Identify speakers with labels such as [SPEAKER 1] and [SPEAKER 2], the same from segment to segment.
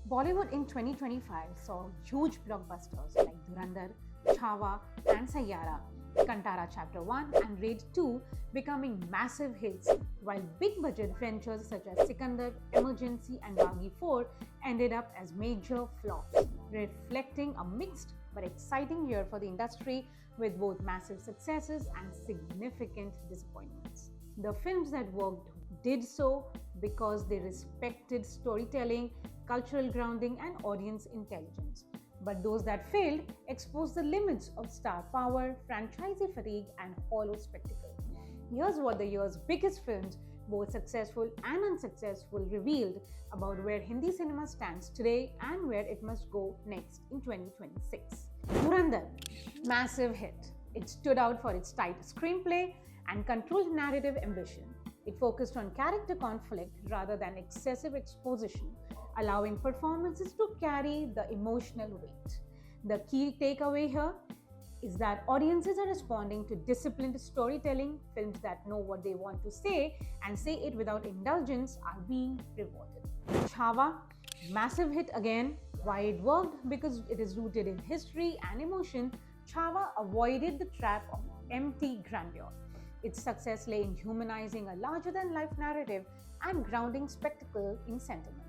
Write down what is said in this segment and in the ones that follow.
[SPEAKER 1] Bollywood in 2025 saw huge blockbusters like Dhurandhar, Chhawa, and Saiyaara, Kantara Chapter 1 and Raid 2 becoming massive hits, while big budget ventures such as Sikandar, Emergency, and Baghi 4 ended up as major flops, reflecting a mixed but exciting year for the industry with both massive successes and significant disappointments. The films that worked did so because they respected storytelling, cultural grounding, and audience intelligence. But those that failed exposed the limits of star power, franchisee fatigue, and hollow spectacle. Here's what the year's biggest films, both successful and unsuccessful, revealed about where Hindi cinema stands today and where it must go next in 2026. Dhurandhar, massive hit. It stood out for its tight screenplay and controlled narrative ambition. It focused on character conflict rather than excessive exposition, allowing performances to carry the emotional weight. The key takeaway here is that audiences are responding to disciplined storytelling. Films that know what they want to say and say it without indulgence are being rewarded. Chhawa, massive hit again. Why it worked? Because it is rooted in history and emotion. Chhawa avoided the trap of empty grandeur. Its success lay in humanizing a larger-than-life narrative and grounding spectacle in sentiment.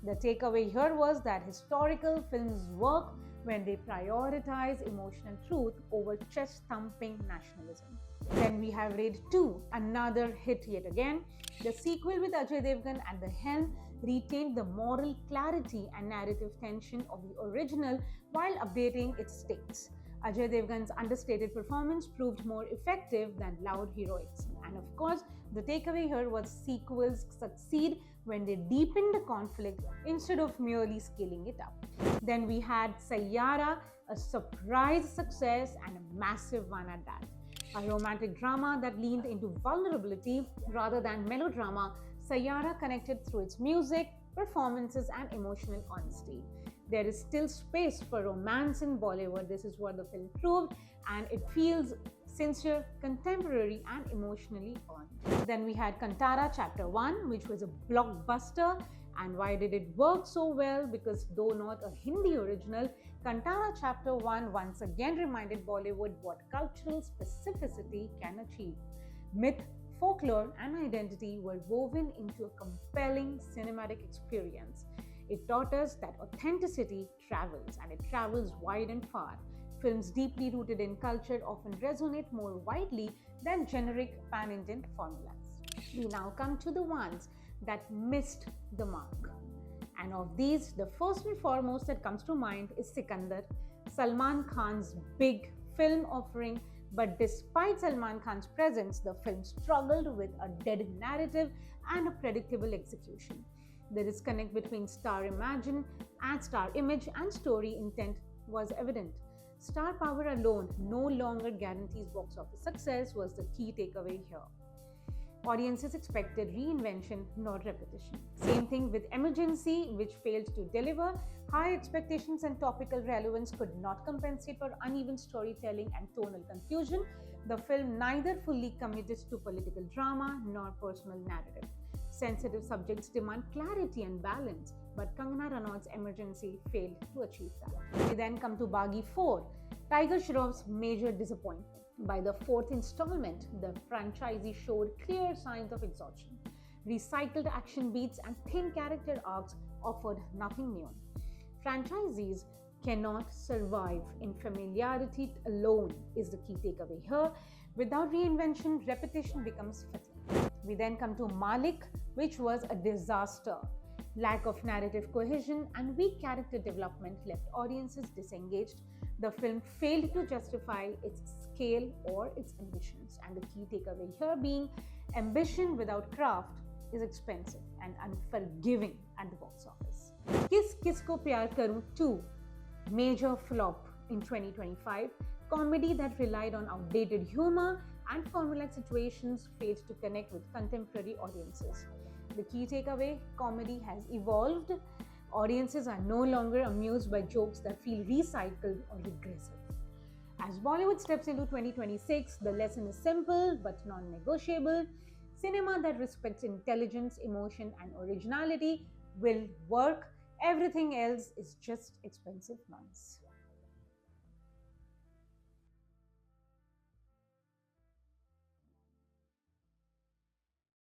[SPEAKER 1] The takeaway here was that historical films work when they prioritize emotional truth over chest-thumping nationalism. Then we have Raid 2, another hit yet again. The sequel with Ajay Devgan at the helm retained the moral clarity and narrative tension of the original while updating its stakes. Ajay Devgan's understated performance proved more effective than loud heroics. And of course, the takeaway here was sequels succeed when they deepen the conflict instead of merely scaling it up. Then we had Saiyaara, a surprise success and a massive one at that. A romantic drama that leaned into vulnerability rather than melodrama, Saiyaara connected through its music, performances, and emotional honesty. There is still space for romance in Bollywood. This is what the film proved, and it feels sincere, contemporary, and emotionally earned. Then we had Kantara Chapter 1, which was a blockbuster. And why did it work so well? Because though not a Hindi original, Kantara Chapter 1 once again reminded Bollywood what cultural specificity can achieve. Myth, folklore, and identity were woven into a compelling cinematic experience. It taught us that authenticity travels, and it travels wide and far. Films deeply rooted in culture often resonate more widely than generic pan-Indian formulas. We now come to the ones that missed the mark. And of these, the first and foremost that comes to mind is Sikandar, Salman Khan's big film offering. But despite Salman Khan's presence, the film struggled with a dead narrative and a predictable execution. The disconnect between star image and story intent was evident. Star power alone no longer guarantees box office success was the key takeaway here. Audiences expected reinvention, not repetition. Same thing with Emergency, which failed to deliver. High expectations and topical relevance could not compensate for uneven storytelling and tonal confusion. The film neither fully committed to political drama nor personal narrative. Sensitive subjects demand clarity and balance, but Kangana Ranaut's Emergency failed to achieve that. We then come to Baghi 4, Tiger Shroff's major disappointment. By the fourth installment, the franchisee showed clear signs of exhaustion. Recycled action beats and thin character arcs offered nothing new. Franchisees cannot survive in familiarity alone is the key takeaway here. Without reinvention, repetition becomes fatigue. We then come to Malik, which was a disaster. Lack of narrative cohesion and weak character development left audiences disengaged. The film failed to justify its scale or its ambitions. And the key takeaway here being ambition without craft is expensive and unforgiving at the box office. Kiss Kisko Pyar Karu 2, major flop in 2025. Comedy that relied on outdated humor and formulaic situations failed to connect with contemporary audiences. The key takeaway, comedy has evolved. Audiences are no longer amused by jokes that feel recycled or regressive. As Bollywood steps into 2026, the lesson is simple but non-negotiable. Cinema that respects intelligence, emotion, and originality will work. Everything else is just expensive noise.